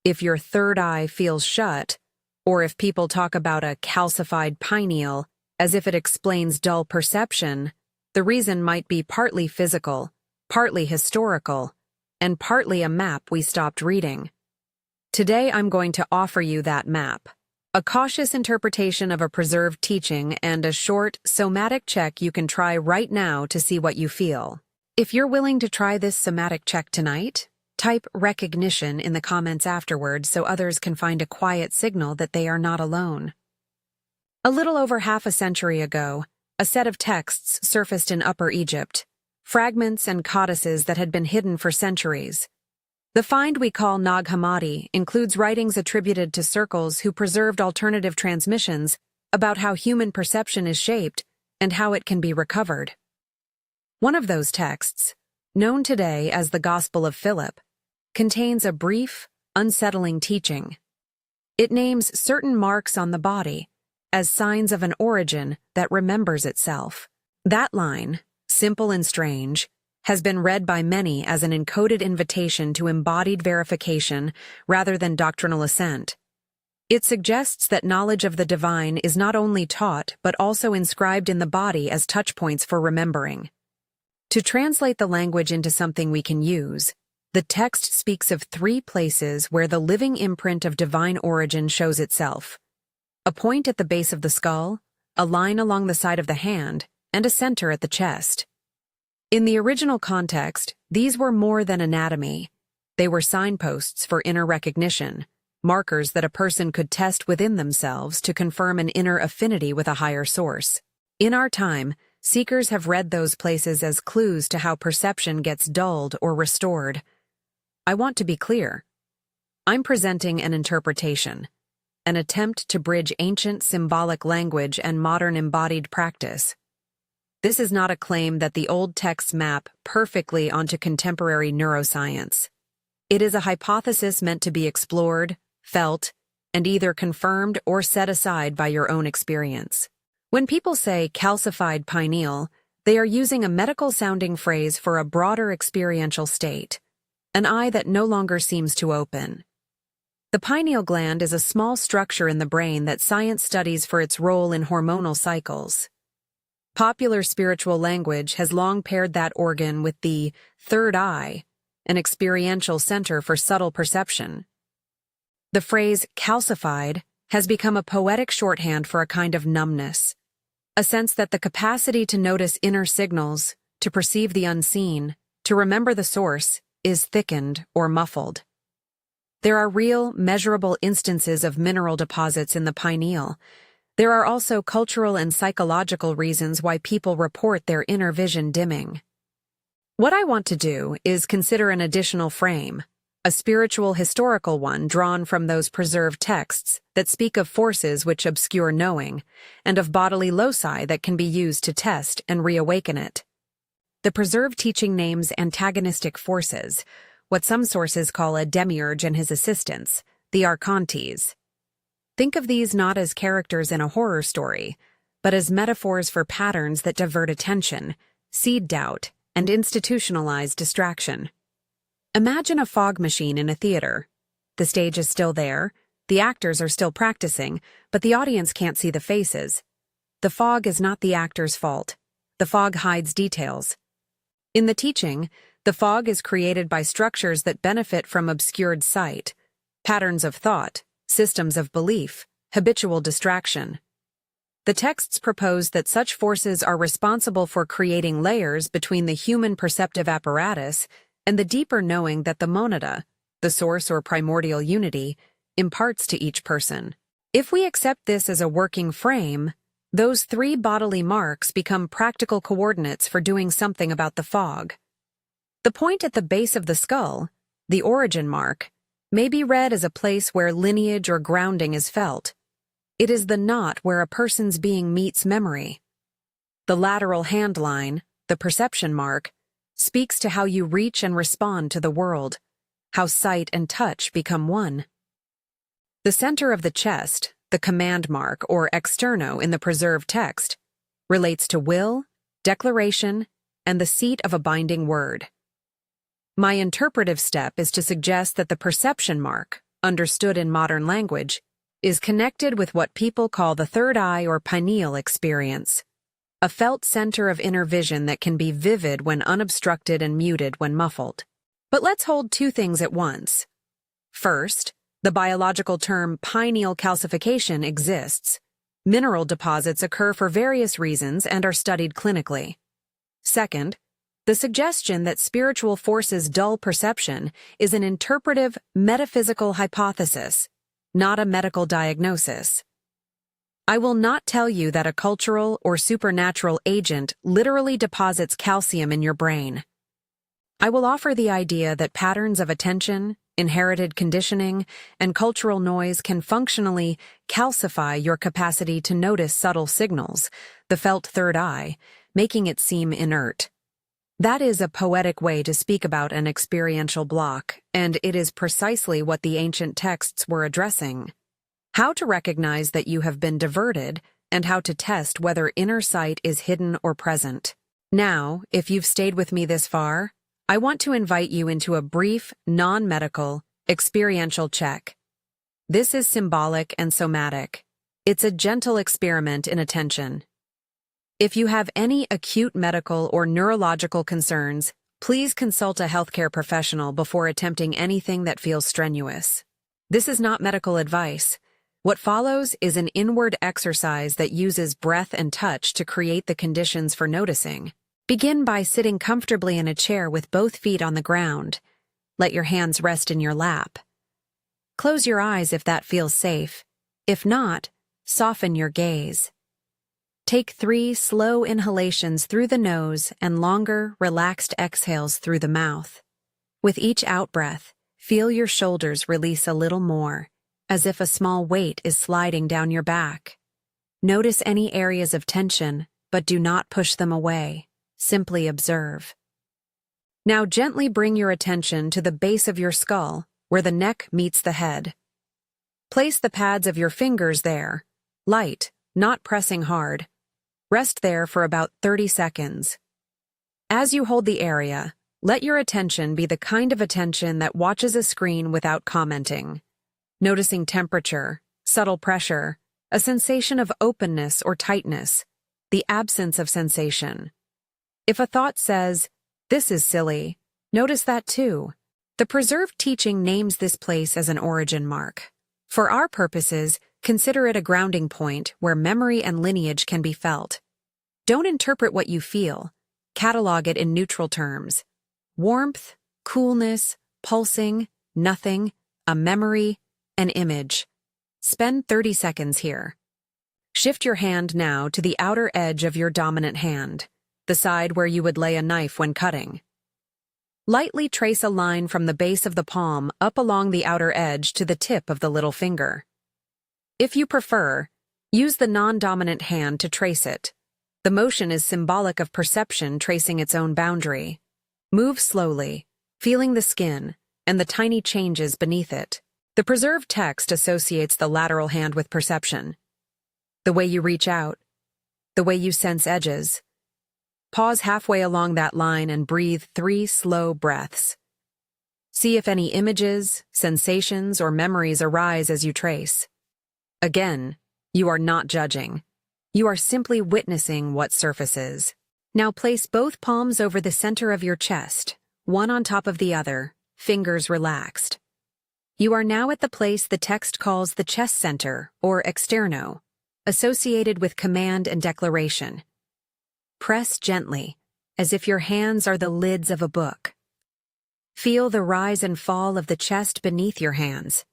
If your third eye feels shut, or if people talk about a calcified pineal as if it explains dull perception, the reason might be partly physical, partly historical, and partly a map we stopped reading. Today I'm going to offer you that map, a cautious interpretation of a preserved teaching and a short, somatic check you can try right now to see what you feel. If you're willing to try this somatic check tonight, type recognition in the comments afterward so others can find a quiet signal that they are not alone. A little over half a century ago, a set of texts surfaced in Upper Egypt, fragments and codices that had been hidden for centuries. The find we call Nag Hammadi includes writings attributed to circles who preserved alternative transmissions about how human perception is shaped and how it can be recovered. One of those texts, known today as the Gospel of Philip, contains a brief, unsettling teaching. It names certain marks on the body as signs of an origin that remembers itself. That line, simple and strange, has been read by many as an encoded invitation to embodied verification rather than doctrinal assent. It suggests that knowledge of the divine is not only taught but also inscribed in the body as touchpoints for remembering. To translate the language into something we can use, the text speaks of 3 places where the living imprint of divine origin shows itself: a point at the base of the skull, a line along the side of the hand, and a center at the chest. In the original context, these were more than anatomy. They were signposts for inner recognition, markers that a person could test within themselves to confirm an inner affinity with a higher source. In our time, seekers have read those places as clues to how perception gets dulled or restored. I want to be clear. I'm presenting an interpretation, an attempt to bridge ancient symbolic language and modern embodied practice. This is not a claim that the old texts map perfectly onto contemporary neuroscience. It is a hypothesis meant to be explored, felt, and either confirmed or set aside by your own experience. When people say calcified pineal, they are using a medical-sounding phrase for a broader experiential state, an eye that no longer seems to open. The pineal gland is a small structure in the brain that science studies for its role in hormonal cycles. Popular spiritual language has long paired that organ with the third eye, an experiential center for subtle perception. The phrase calcified has become a poetic shorthand for a kind of numbness, a sense that the capacity to notice inner signals, to perceive the unseen, to remember the source, is thickened or muffled. There are real, measurable instances of mineral deposits in the pineal. There are also cultural and psychological reasons why people report their inner vision dimming. What I want to do is consider an additional frame, a spiritual historical one drawn from those preserved texts that speak of forces which obscure knowing, and of bodily loci that can be used to test and reawaken it. The preserved teaching names antagonistic forces, what some sources call a demiurge and his assistants, the archontes. Think of these not as characters in a horror story, but as metaphors for patterns that divert attention, seed doubt, and institutionalize distraction. Imagine a fog machine in a theater. The stage is still there, the actors are still practicing, but the audience can't see the faces. The fog is not the actor's fault. The fog hides details. In the teaching, the fog is created by structures that benefit from obscured sight, patterns of thought, systems of belief, habitual distraction. The texts propose that such forces are responsible for creating layers between the human perceptive apparatus and the deeper knowing that the monada, the source or primordial unity, imparts to each person. If we accept this as a working frame, those 3 bodily marks become practical coordinates for doing something about the fog. The point at the base of the skull, the origin mark, may be read as a place where lineage or grounding is felt. It is the knot where a person's being meets memory. The lateral hand line, the perception mark, speaks to how you reach and respond to the world, how sight and touch become one. The center of the chest, the command mark or externo in the preserved text, relates to will, declaration, and the seat of a binding word. My interpretive step is to suggest that the perception mark, understood in modern language, is connected with what people call the third eye or pineal experience, a felt center of inner vision that can be vivid when unobstructed and muted when muffled. But let's hold two things at once. First, the biological term pineal calcification exists. Mineral deposits occur for various reasons and are studied clinically. Second, the suggestion that spiritual forces dull perception is an interpretive, metaphysical hypothesis, not a medical diagnosis. I will not tell you that a cultural or supernatural agent literally deposits calcium in your brain. I will offer the idea that patterns of attention, inherited conditioning, and cultural noise can functionally calcify your capacity to notice subtle signals, the felt third eye, making it seem inert. That is a poetic way to speak about an experiential block, and it is precisely what the ancient texts were addressing. How to recognize that you have been diverted, and how to test whether inner sight is hidden or present. Now, if you've stayed with me this far, I want to invite you into a brief, non-medical, experiential check. This is symbolic and somatic. It's a gentle experiment in attention. If you have any acute medical or neurological concerns, please consult a healthcare professional before attempting anything that feels strenuous. This is not medical advice. What follows is an inward exercise that uses breath and touch to create the conditions for noticing. Begin by sitting comfortably in a chair with both feet on the ground. Let your hands rest in your lap. Close your eyes if that feels safe. If not, soften your gaze. Take 3 slow inhalations through the nose and longer, relaxed exhales through the mouth. With each out-breath, feel your shoulders release a little more, as if a small weight is sliding down your back. Notice any areas of tension, but do not push them away. Simply observe. Now gently bring your attention to the base of your skull, where the neck meets the head. Place the pads of your fingers there, light, not pressing hard. Rest there for about 30 seconds. As you hold the area, let your attention be the kind of attention that watches a screen without commenting, noticing temperature, subtle pressure, a sensation of openness or tightness, the absence of sensation. If a thought says, "This is silly," notice that too. The preserved teaching names this place as an origin mark. For our purposes, consider it a grounding point where memory and lineage can be felt. Don't interpret what you feel. Catalog it in neutral terms. Warmth, coolness, pulsing, nothing, a memory, an image. Spend 30 seconds here. Shift your hand now to the outer edge of your dominant hand, the side where you would lay a knife when cutting. Lightly trace a line from the base of the palm up along the outer edge to the tip of the little finger. If you prefer, use the non-dominant hand to trace it. The motion is symbolic of perception tracing its own boundary. Move slowly, feeling the skin and the tiny changes beneath it. The preserved text associates the lateral hand with perception. The way you reach out, the way you sense edges. Pause halfway along that line and breathe 3 slow breaths. See if any images, sensations, or memories arise as you trace. Again, you are not judging. You are simply witnessing what surfaces. Now place both palms over the center of your chest, one on top of the other, fingers relaxed. You are now at the place the text calls the chest center, or externo, associated with command and declaration. Press gently, as if your hands are the lids of a book. Feel the rise and fall of the chest beneath your hands.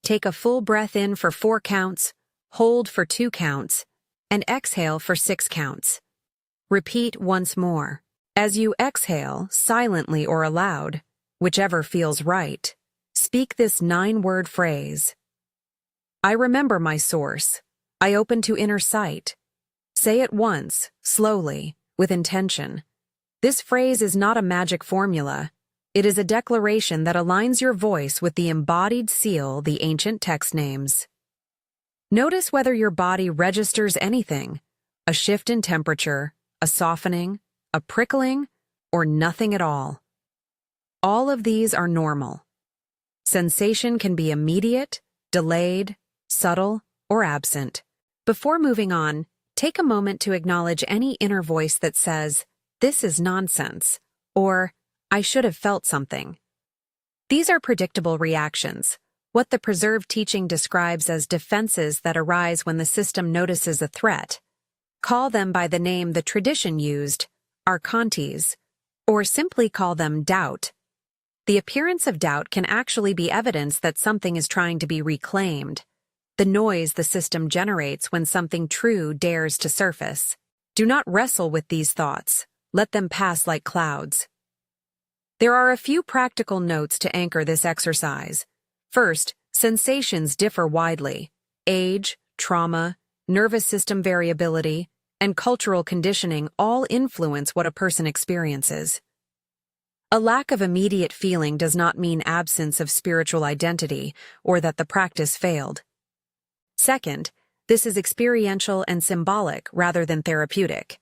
Take a full breath in for 4 counts, hold for 2 counts, and exhale for 6 counts. Repeat once more. As you exhale, silently or aloud, whichever feels right, speak this 9-word phrase. I remember my source. I open to inner sight. Say it once, slowly, with intention. This phrase is not a magic formula. It is a declaration that aligns your voice with the embodied seal the ancient text names. Notice whether your body registers anything, a shift in temperature, a softening, a prickling, or nothing at all. All of these are normal. Sensation can be immediate, delayed, subtle, or absent. Before moving on, take a moment to acknowledge any inner voice that says, "This is nonsense," or "I should have felt something." These are predictable reactions, what the preserved teaching describes as defenses that arise when the system notices a threat. Call them by the name the tradition used, archontes, or simply call them doubt. The appearance of doubt can actually be evidence that something is trying to be reclaimed, the noise the system generates when something true dares to surface. Do not wrestle with these thoughts. Let them pass like clouds. There are a few practical notes to anchor this exercise. First, sensations differ widely. Age, trauma, nervous system variability, and cultural conditioning all influence what a person experiences. A lack of immediate feeling does not mean absence of spiritual identity or that the practice failed. Second, this is experiential and symbolic rather than therapeutic.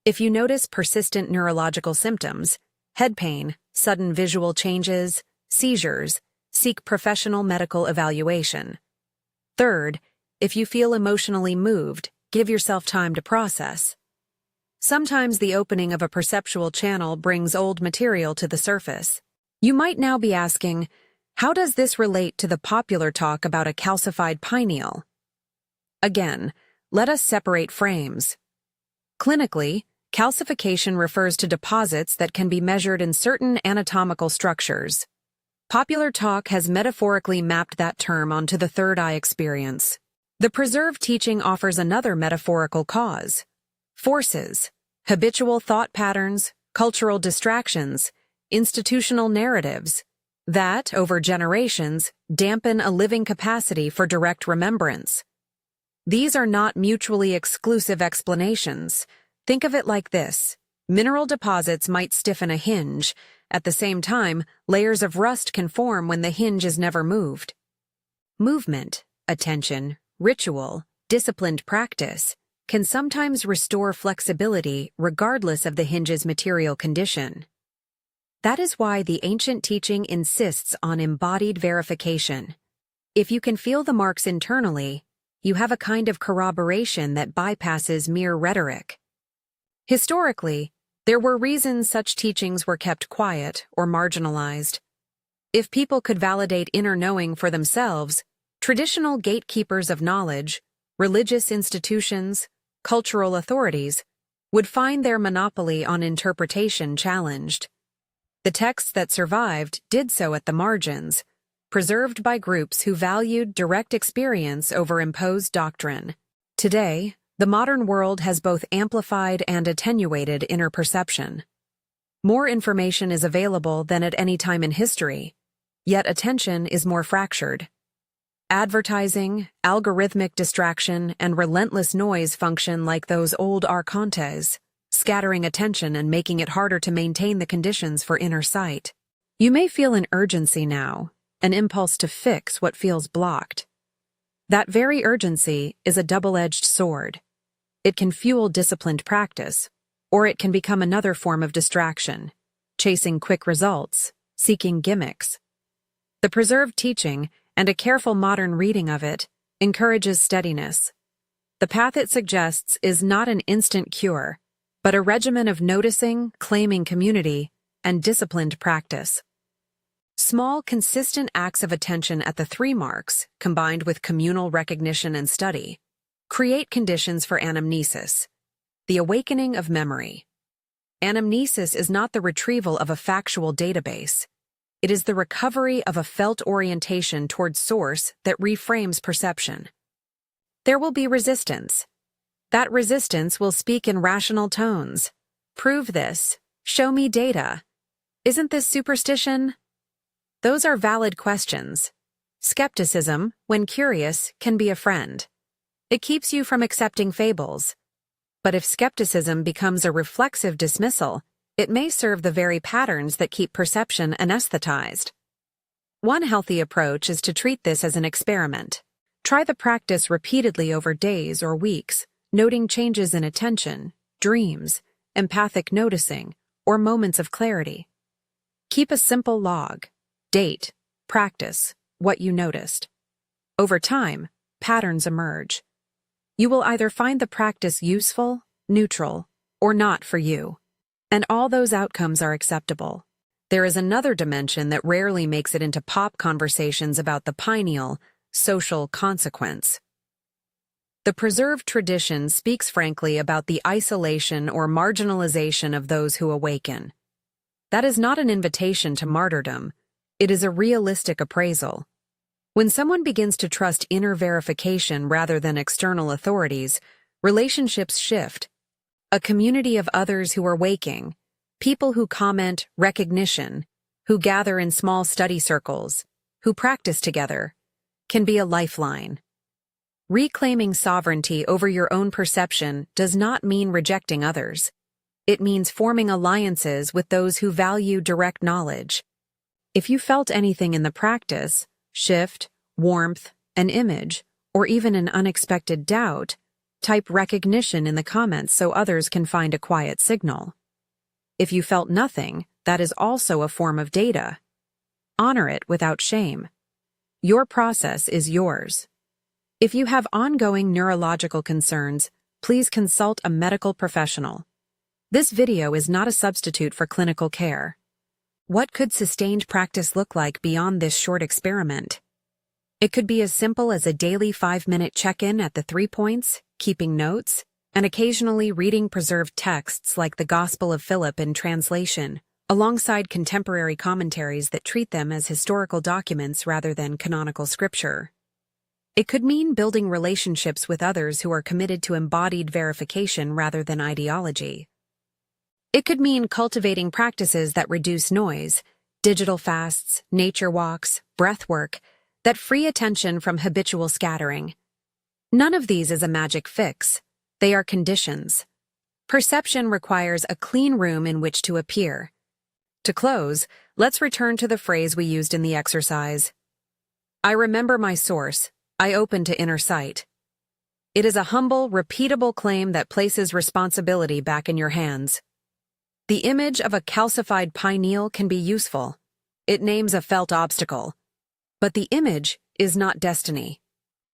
If you notice persistent neurological symptoms, head pain, sudden visual changes, seizures, seek professional medical evaluation. Third, if you feel emotionally moved, give yourself time to process. Sometimes the opening of a perceptual channel brings old material to the surface. You might now be asking, how does this relate to the popular talk about a calcified pineal? Again, let us separate frames. Clinically, calcification refers to deposits that can be measured in certain anatomical structures. Popular talk has metaphorically mapped that term onto the third eye experience. The preserved teaching offers another metaphorical cause. Forces, habitual thought patterns, cultural distractions, institutional narratives, that, over generations, dampen a living capacity for direct remembrance. These are not mutually exclusive explanations. Think of it like this. Mineral deposits might stiffen a hinge. At the same time, layers of rust can form when the hinge is never moved. Movement, attention, ritual, disciplined practice can sometimes restore flexibility regardless of the hinge's material condition. That is why the ancient teaching insists on embodied verification. If you can feel the marks internally, you have a kind of corroboration that bypasses mere rhetoric. Historically, there were reasons such teachings were kept quiet or marginalized. If people could validate inner knowing for themselves, traditional gatekeepers of knowledge, religious institutions, cultural authorities, would find their monopoly on interpretation challenged. The texts that survived did so at the margins, preserved by groups who valued direct experience over imposed doctrine. Today, the modern world has both amplified and attenuated inner perception. More information is available than at any time in history, yet attention is more fractured. Advertising, algorithmic distraction, and relentless noise function like those old archontes, scattering attention and making it harder to maintain the conditions for inner sight. You may feel an urgency now, an impulse to fix what feels blocked. That very urgency is a double-edged sword. It can fuel disciplined practice, or it can become another form of distraction, chasing quick results, seeking gimmicks. The preserved teaching, and a careful modern reading of it, encourages steadiness. The path it suggests is not an instant cure, but a regimen of noticing, claiming community, and disciplined practice. Small, consistent acts of attention at the 3 marks, combined with communal recognition and study, create conditions for anamnesis, the awakening of memory. Anamnesis is not the retrieval of a factual database. It is the recovery of a felt orientation toward source that reframes perception. There will be resistance. That resistance will speak in rational tones. Prove this. Show me data. Isn't this superstition? Those are valid questions. Skepticism, when curious, can be a friend. It keeps you from accepting fables. But if skepticism becomes a reflexive dismissal, it may serve the very patterns that keep perception anesthetized. One healthy approach is to treat this as an experiment. Try the practice repeatedly over days or weeks, noting changes in attention, dreams, empathic noticing, or moments of clarity. Keep a simple log. Date, Practice what you noticed. Over time, patterns emerge. You will either find the practice useful, neutral, or not for you. And all those outcomes are acceptable. There is another dimension that rarely makes it into pop conversations about the pineal, social consequence. The preserved tradition speaks frankly about the isolation or marginalization of those who awaken. That is not an invitation to martyrdom. It is a realistic appraisal. When someone begins to trust inner verification rather than external authorities, relationships shift. A community of others who are waking, people who comment recognition, who gather in small study circles, who practice together, can be a lifeline. Reclaiming sovereignty over your own perception does not mean rejecting others. It means forming alliances with those who value direct knowledge. If you felt anything in the practice, shift, warmth, an image, or even an unexpected doubt, type recognition in the comments so others can find a quiet signal. If you felt nothing, that is also a form of data. Honor it without shame. Your process is yours. If you have ongoing neurological concerns, please consult a medical professional. This video is not a substitute for clinical care. What could sustained practice look like beyond this short experiment? It could be as simple as a daily 5-minute check-in at the 3 points, keeping notes, and occasionally reading preserved texts like the Gospel of Philip in translation, alongside contemporary commentaries that treat them as historical documents rather than canonical scripture. It could mean building relationships with others who are committed to embodied verification rather than ideology. It could mean cultivating practices that reduce noise, digital fasts, nature walks, breath work, that free attention from habitual scattering. None of these is a magic fix. They are conditions. Perception requires a clean room in which to appear. To close, let's return to the phrase we used in the exercise. I remember my source. I open to inner sight. It is a humble, repeatable claim that places responsibility back in your hands. The image of a calcified pineal can be useful. It names a felt obstacle. But the image is not destiny.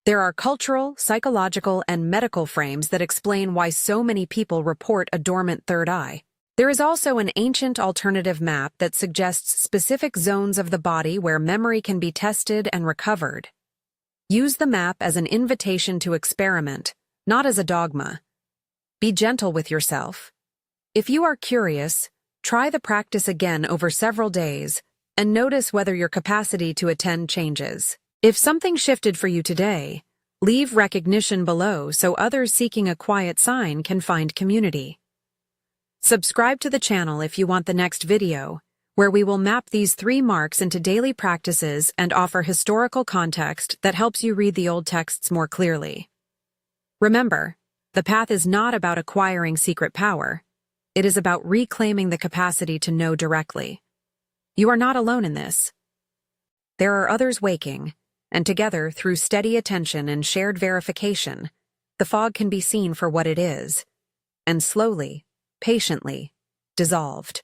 There are cultural, psychological, and medical frames that explain why so many people report a dormant third eye. There is also an ancient alternative map that suggests specific zones of the body where memory can be tested and recovered. Use the map as an invitation to experiment, not as a dogma. Be gentle with yourself. If you are curious, try the practice again over several days and notice whether your capacity to attend changes. If something shifted for you today, leave recognition below so others seeking a quiet sign can find community. Subscribe to the channel if you want the next video, where we will map these 3 marks into daily practices and offer historical context that helps you read the old texts more clearly. Remember, the path is not about acquiring secret power. It is about reclaiming the capacity to know directly. You are not alone in this. There are others waking, and together, through steady attention and shared verification, the fog can be seen for what it is, and slowly, patiently, dissolved.